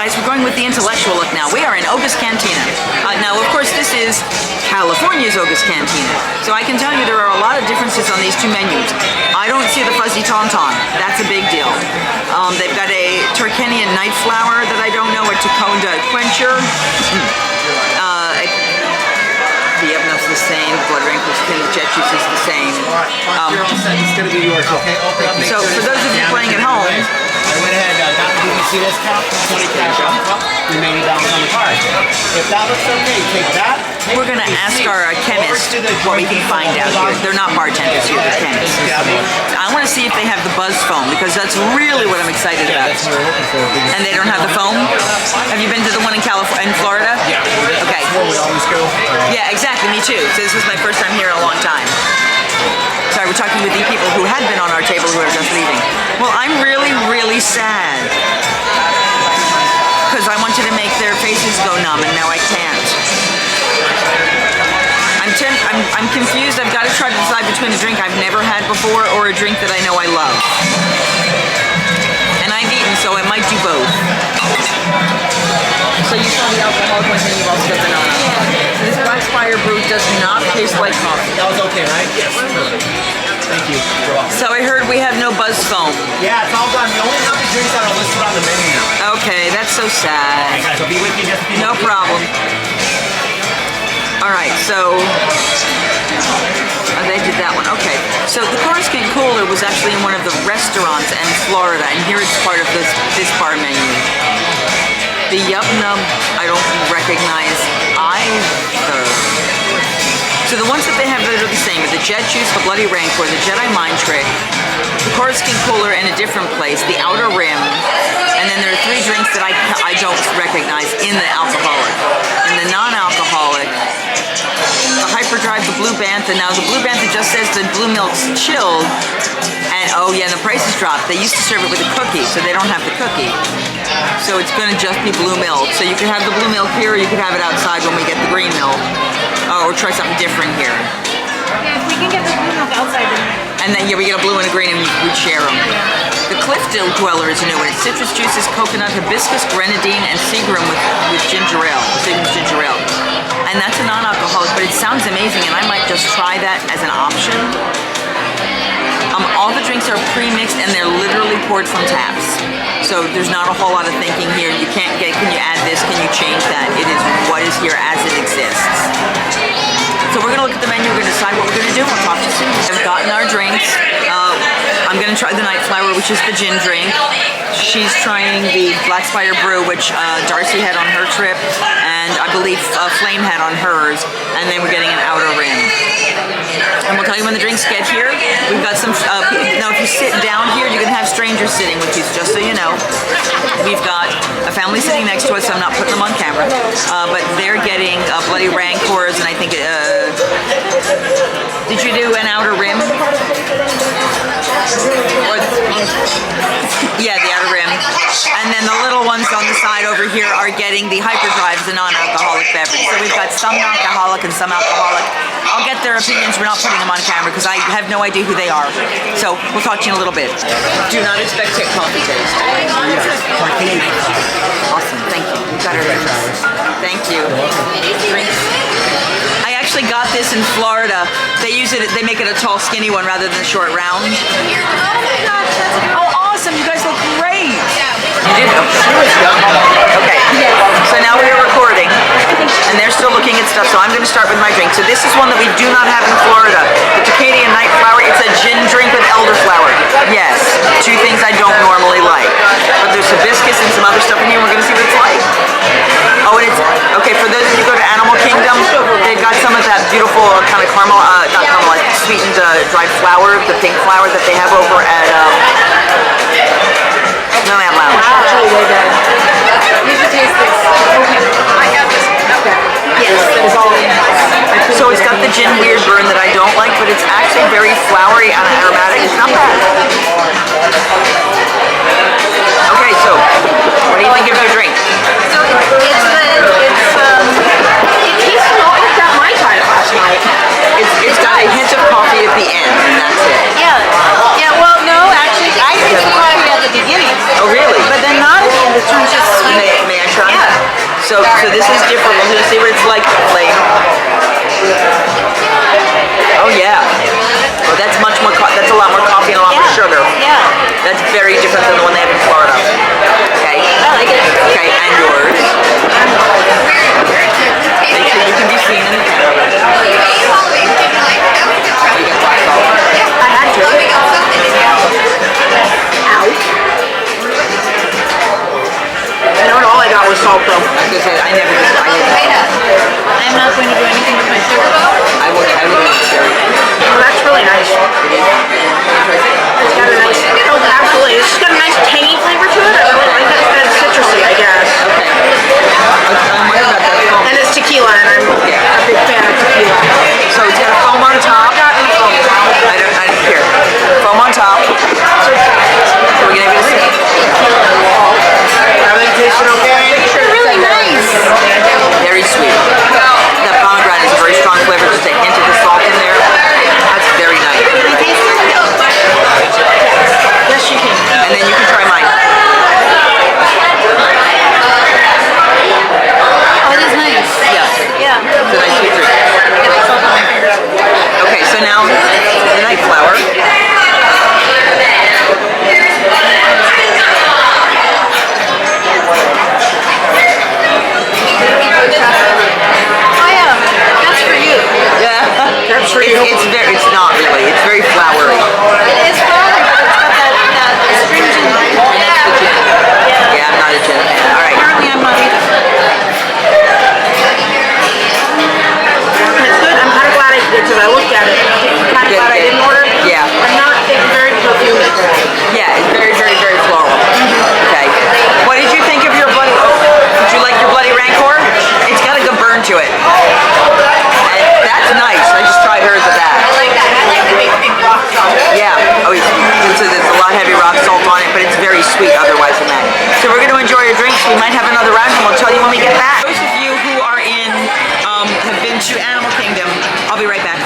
guys, we're going with the intellectual look now. We are in Oga's Cantina. Now, of course, this is California's Oga's Cantina. So I can tell you there are a lot of differences on these two menus. I don't see the fuzzy tauntaun. That's a big deal. They've got a Turkenian night flower that I don't know, a Taconda quencher. The Evanup's the same, the blood rancor skin, the jet juice is the same. You're all set. It's going to be yours, okay? So for those of you playing at home, I went ahead and got the BBC discount, 20 cash off, remaining balance on the card. If that looks okay, take that. We're going to ask our chemist what we can find out here. They're not bartenders here, they're chemists. I want to see if they have the buzz foam, because that's really what I'm excited about. That's what we're looking for. And they don't have the foam? Have you been to the one in Florida? Yeah. Okay. That's where we always go. Yeah, exactly, me too. So this was my first time here in a long time. Sorry, we're talking with the people who had been on our table who are just leaving. Well, I'm really, really sad. Because I wanted to make their faces go numb, and now I can't. I'm confused. I've got to try to decide between a drink I've never had before or a drink that I know I love. And I've eaten, so I might do both. So you saw the alcoholic one, and you've also got the banana. So this Black Spire Brew does not taste like coffee. That was okay, right? Yes. Thank you. So I heard we have no buzz foam. Yeah, it's all done. We only have the drinks that are listed on the menu now. Okay, that's so sad. Alright guys, I'll be with you just a few No problem. Alright, so they did that one. Okay. So the Coruscant Cooler was actually in one of the restaurants in Florida, and here it's part of this bar menu. The Yup Nub I don't recognize either. So the ones that they have that are the same are the Jet Juice, the Bloody Rancor, the Jedi Mind Trick, the Coruscant Cooler in a different place, the Outer Rim, and then there are three drinks that I don't recognize in the alcoholic. In the non-alcoholic, the Hyperdrive, the Blue Bantha. Now the Blue Bantha just says the blue milk's chilled, and oh yeah, and the prices dropped. They used to serve it with a cookie, so they don't have the cookie. So it's going to just be blue milk. So you can have the blue milk here, or you can have it outside when we get the green milk. Or try something different here. Yeah, if we can get the blue milk outside, then... And then, yeah, we get a blue and a green and we'd share them. Yeah. The Cliff Dweller is a new one. It's citrus juices, coconut, hibiscus, grenadine, and Seagram with ginger ale. Seagram's ginger ale. And that's a non-alcoholic, but it sounds amazing, and I might just try that as an option. All the drinks are pre-mixed, and they're literally poured from taps. So there's not a whole lot of thinking here. You can't get, can you add this, can you change that? It is what is here as it exists. So we're going to look at the menu, we're going to decide what we're going to do. We'll talk to you soon. We've gotten our drinks. I'm going to try the Night Flower, which is the gin drink. She's trying the Black Spire Brew, which Darcy had on her trip, and I believe Flame had on hers, and then we're getting an Outer Rim. And we'll tell you when the drinks get here. We've got some, now if you sit down here, you're going to have strangers sitting with you, just so you know. We've got a family sitting next to us, so I'm not putting them on camera. But they're getting Bloody Rancors, and I think, did you do an Outer Rim? Yeah, the Outer Rim. And then the little ones on the side over here are getting the Hyperdrive, the non-alcoholic beverage. So we've got some alcoholic and some alcoholic. I'll get their opinions. We're not putting them on camera because I have no idea who they are. So we'll talk to you in a little bit. Do not expect to coffee taste. Awesome, thank you. We've got our drinks. Thank you. Drinks. I actually got this in Florida. They use it. They make it a tall, skinny one rather than a short, round. Oh, awesome! You guys look great. You did. Okay. So now we are recording, and they're still looking at stuff. So I'm going to start with my drink. So this is one that we do not have in Florida. The Tacadian Night Flower. It's a gin drink with elderflower. Yes, two things I don't normally like. But there's hibiscus and some other stuff in here. We're going to see what it's like. Oh, and it's okay for those of you who go to Animal Kingdom. They've got some of that beautiful kind of caramel, not caramelized, sweetened dried flour, the pink flour that they have over at Disneyland Lounge. Actually, way better. You should taste this. Okay. I got this. Okay. Yes, it's all in. So it's got the gin weird burn that I don't like, but it's actually very flowery and aromatic. It's not bad. Okay, so what do you think of your drink? So it tastes not like that Mai Tai last night. It's got a hint of coffee at the end, and that's it. Yeah. Yeah, well, no, actually, I think it's coffee at the beginning. Oh, really? But then not at the end, it turns So this is different. We're gonna see what it's like to play. Oh yeah. Oh, that's much more. That's a lot more coffee and a lot more sugar. Yeah. That's very different than the one they have in Florida. Okay. I like it. Okay, and yours. Make sure you can be seen in the camera. You got black salt. I had to. Ow. You know what? All I got was salt though. I was gonna say, I never did. I'm not going to do anything with my sugar. I would cherry. Well, that's really nice. It's got a nice, oh, absolutely. It's got a nice tangy flavor to it. I really like it. It's kind of citrusy, I guess. Okay. I'm worried about that foam. And it's tequila, and I'm a big fan of tequila. So it's got a foam on top. I don't care. Foam on top. So we're gonna give it a sip. Everything tasting okay? It's really nice. Very sweet. That pomegranate is a very strong flavor. Just a hint of the salt in there. That's very nice. Yes, you can. And then you can try mine. Oh, it is nice. Yeah. Yeah. It's a nice sweet drink. Okay, so now the night flower. Oh, yeah. That's for you. Yeah. That's for you. It's not really. It's very flowery. It is flowery, but it's got that astringent. Yeah, I'm not a gin fan. All right. Apparently, I'm not either. It's good. I'm kind of glad I did because I looked at it. I'm kind of glad I didn't order. Yeah. I'm not very perfumey. Yeah, it's very, very, very floral. Okay. What did you think of your bloody? Did you like your bloody Rancor? It's got a good burn to it. And that's nice. I just tried hers with that. I like that. I like the big rock salt. Yeah. Oh, so there's a lot of heavy rock salt on it, but it's very sweet otherwise than that. So we're going to enjoy our drinks. We might have another round, and we'll tell you when we get back. Those of you who are have been to Animal Kingdom, I'll be right back.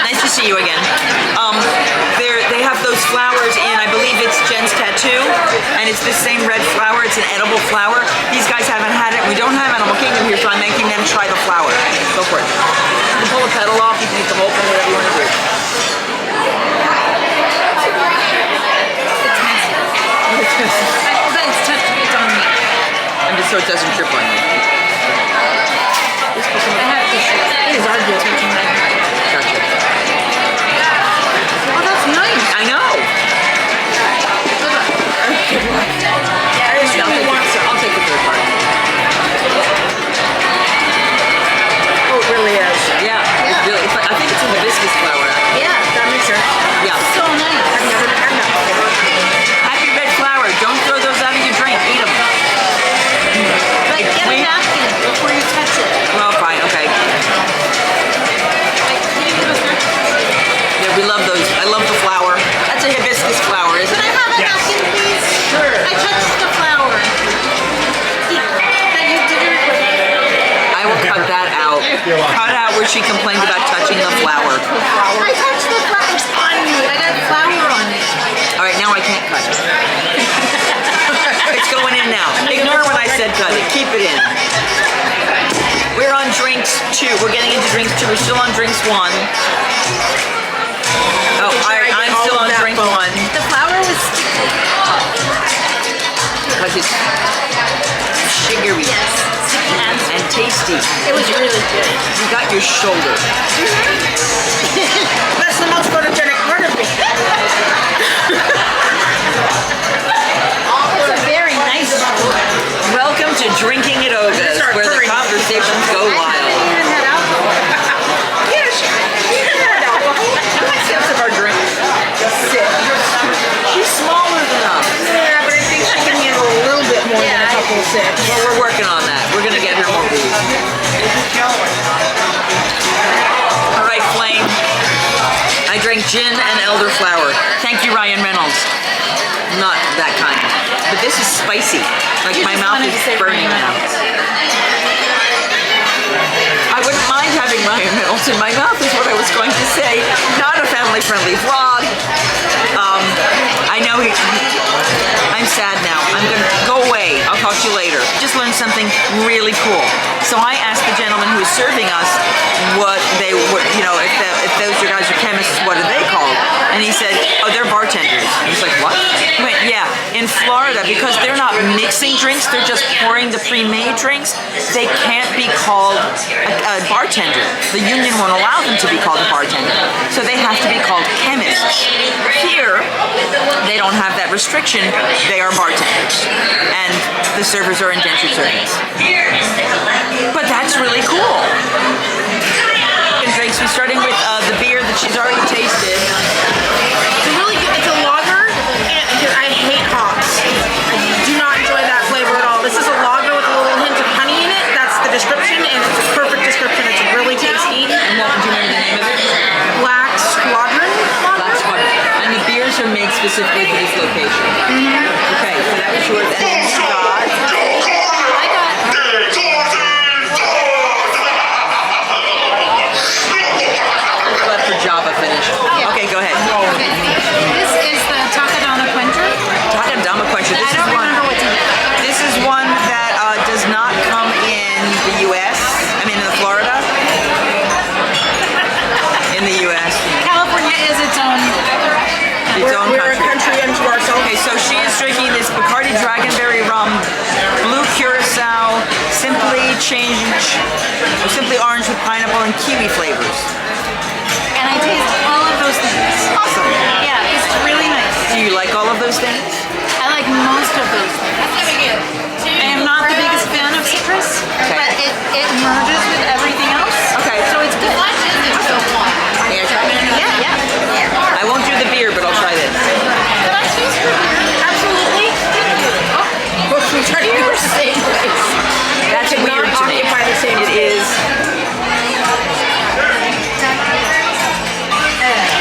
Nice to see you again. They have those flowers in, I believe it's Jen's tattoo, and it's the same red flower. It's an edible flower. These guys haven't had it. We don't have Animal Kingdom here, so I'm making them try the flower. Go for it. You can pull the petal off. You can eat the whole thing, whatever you want to do. It's on me. And just so it doesn't trip on you. It is hard to touch me. Gotcha. Oh, that's nice. I know. I'll take the third part. Oh, it really is. Yeah. It's really, I think it's a hibiscus flower. Yeah, that makes sense. Yeah. So nice. I've never had that before. Happy red flower. Don't throw those out of your drink. Eat them. But get a napkin before you touch it. Well, fine. Okay. Yeah, we love those. I love the flower. That's a hibiscus flower, isn't Can I it? have a napkin, please? Sure. I touched the flower. Did you record that? I will cut that out. Cut out where she complained about touching the flower. I touched the flower. It's on you. I got flour on it. All right, now I can't cut it. It's going in now. Ignore when I said cut it. Keep it in. We're on drinks 2. We're getting into drinks 2. We're still on drinks 1. Oh, I'm still on drink 1. The flower was sticky. Because it's sugary and tasty. It was really good. You got your shoulder. That's the most photogenic part of me. That's a very nice story. Welcome to Drinking at Oga's, where the conversations go wild. You even had alcohol. Yes, you even had alcohol. How many sips of our drink? Sip. She's smaller than us. Yeah, but I think she can handle a little bit more than a couple of sips. Well, we're working on that. We're going to get her more booze. All right, Flame. I drank gin and elderflower. Thank you, Ryan Reynolds. Not that kind. But this is spicy. Like my mouth is burning now. I wouldn't mind having Ryan Reynolds in my mouth is what I was going to say. Not a family-friendly vlog. I know I'm sad now. I'm going to go away. I'll talk to you later. Just learned doing something really cool. So I asked the gentleman who was serving us what they were, you know, if those guys are chemists, what are they called? And he said, oh, they're bartenders. I was like, what? He went, yeah, in Florida, because they're not mixing drinks, they're just pouring the pre-made drinks, they can't be called a bartender. The union won't allow them to be called a bartender. So they have to be called chemists. Here, they don't have that restriction. They are bartenders. And the servers are indentured servants. But that's really cool. Drinks, we're starting with the beer that she's already tasted. It's a really good, it's a lager, and I hate hops. I do not enjoy that flavor at all. This is a lager with a little hint of honey in it. That's the description, and it's a perfect description. It's really tasty. And what, do you remember the name of it? Black Squadron lager? Black Squadron. And the beers are made specifically for this location. Okay, so that was yours. And then you got... Java finished. Okay, go ahead. This is the Takadama Quencher. Takadama Quencher. I don't remember what's in it. This is one that does not come in the U.S. I mean, in Florida. In the U.S. California is its own We're a country unto ourselves. Okay, so she is drinking this Bacardi Dragonberry rum, blue Curacao, simply orange with pineapple and kiwi flavors. and I taste all of those things. Awesome. Yeah, it's really nice. Do you like all of those things? I like most of those things. I am not the biggest fan of citrus, Okay. but it merges with everything else. Okay. So it's good. May I try? Yeah. I won't do the beer, but I'll try this. Can I choose your beer? Absolutely. We try to do the same place. That's Cannot weird to me. occupy the same It space. is.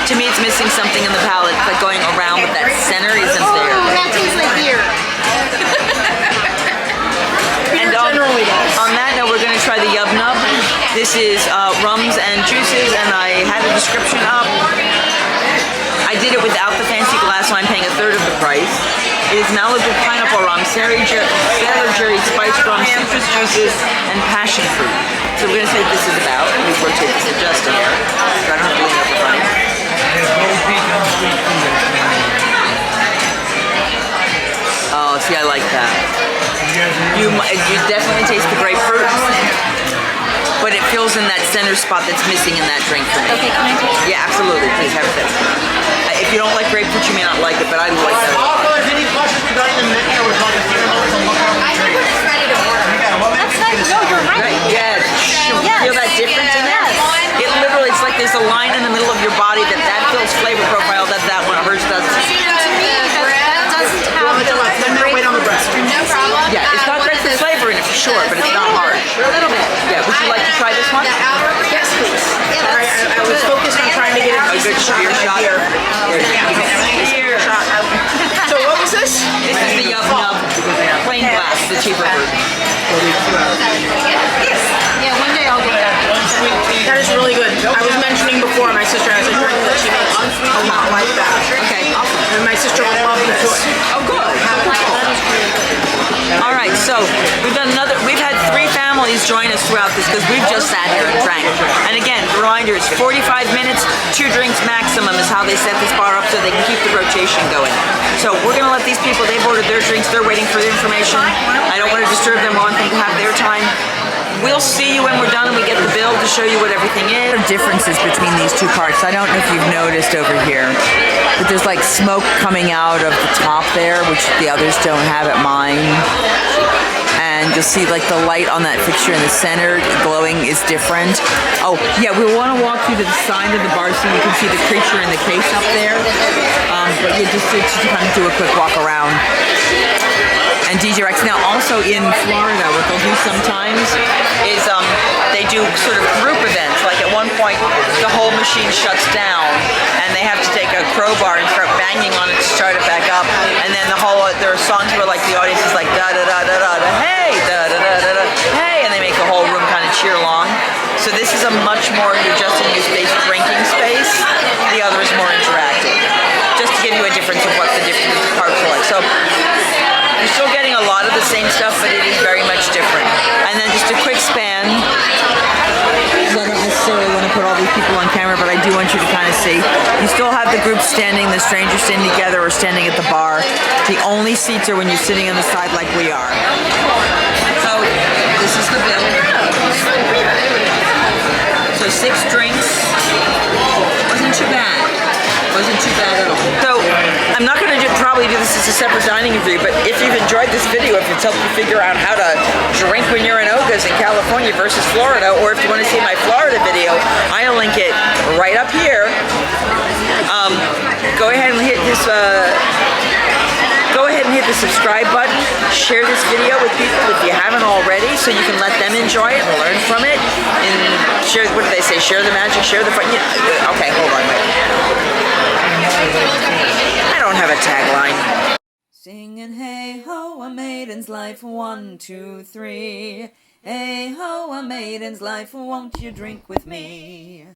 To me, it's missing something in the palate. It's like going around, but that center isn't there. Oh, that tastes like beer. And generally does. on that note, we're going to try the Yub Nub. This is Rums and Juices, and I had a description up. I did it without the fancy glass, so I'm paying a third of the price. It is Malibu pineapple rum, Sailor Jerry spiced rum, citrus juices, and passion fruit. So we're going to see what this is about. Let me rotate this adjust here, so I don't have to lean over front. Oh, see, I like that. You definitely taste the grapefruit, but it fills in that center spot that's missing in that drink for me. Okay, can I taste? Yeah, absolutely. Please have it. If you don't like grapefruit, you may not like it, but I like that. Also, if any questions regarding the menu, we're talking about some look I think we're just ready to order. That's nice. No, you're right. Right? Yeah. Yes. Feel that difference in that? Yes. It literally, it's like there's a line in the middle of your body that fills flavor profile that one hers doesn't. To me, that doesn't have the Wait on the bread. No problem. Yeah, it's got grapefruit flavor in it for sure, but it's not hard. A little bit. Yeah, would you like to try this one? Yes, please. Yeah, Sorry, I was focused on trying to get A good beer shot. Beer shot. So what was this? This is the Yub Nub plain glass, the cheaper version. Yeah, one day I'll get that. That is really good. I was mentioning before, my sister has a drink that she makes a lot like that. Okay, awesome. And my sister will love this. Oh, good. All right, so we've had 3 families join us throughout this because we've just sat here and drank. And again, reminder, it's 45 minutes, 2 drinks maximum is how they set this bar up so they can keep the rotation going. So we're gonna let these people, they've ordered their drinks, they're waiting for the information. I don't want to disturb them, I want them to have their time. We'll see you when we're done and we get the bill to show you what everything is. There are differences between these 2 parts. I don't know if you've noticed over here, but there's like smoke coming out of the top there, which the others don't have at mine. And you'll see like the light on that fixture in the center glowing is different. Oh yeah, we want to walk through to the side of the bar so you can see the creature in the case up there. But you just kind of do a quick walk around. And DJ Rex. Now also in Florida, what they'll do sometimes is they do sort of group events. Like at one point, the whole machine shuts down and they have to take a crowbar and start banging on it to start it back up. And then there are songs where like the audience is like da da da da da da hey da da da da da hey, and they make the whole room kind of cheer along. So this is a much more adjusted use based drinking space. The other is more interactive. Just to give you a difference of what the different parts are like. So you're still getting a lot of the same stuff. stuff, but it is very much different. And then just a quick span. I don't necessarily want to put all these people on camera, but I do want you to kind of see. You still have the group standing, the strangers standing together or standing at the bar. The only seats are when you're sitting on the side like we are. So this is the bill. So 6 drinks. Wasn't too bad. Wasn't too bad at all. So I'm not going to probably do this as a separate dining review, but if you've enjoyed this video, if it's helped you figure out how to drink when you're in Oga's in California versus Florida, or if you want to see my Florida video, I'll link it right up here. Go ahead and hit this. Go ahead and hit the subscribe button. Share this video with people if you haven't already, so you can let them enjoy it and learn from it. And share. What do they say? Share the magic. Share the fun. Yeah, okay, hold on. Wait. I don't have a tagline. Singing hey ho, a maiden's life, 1, 2, 3. Hey ho, a maiden's life, won't you drink with me?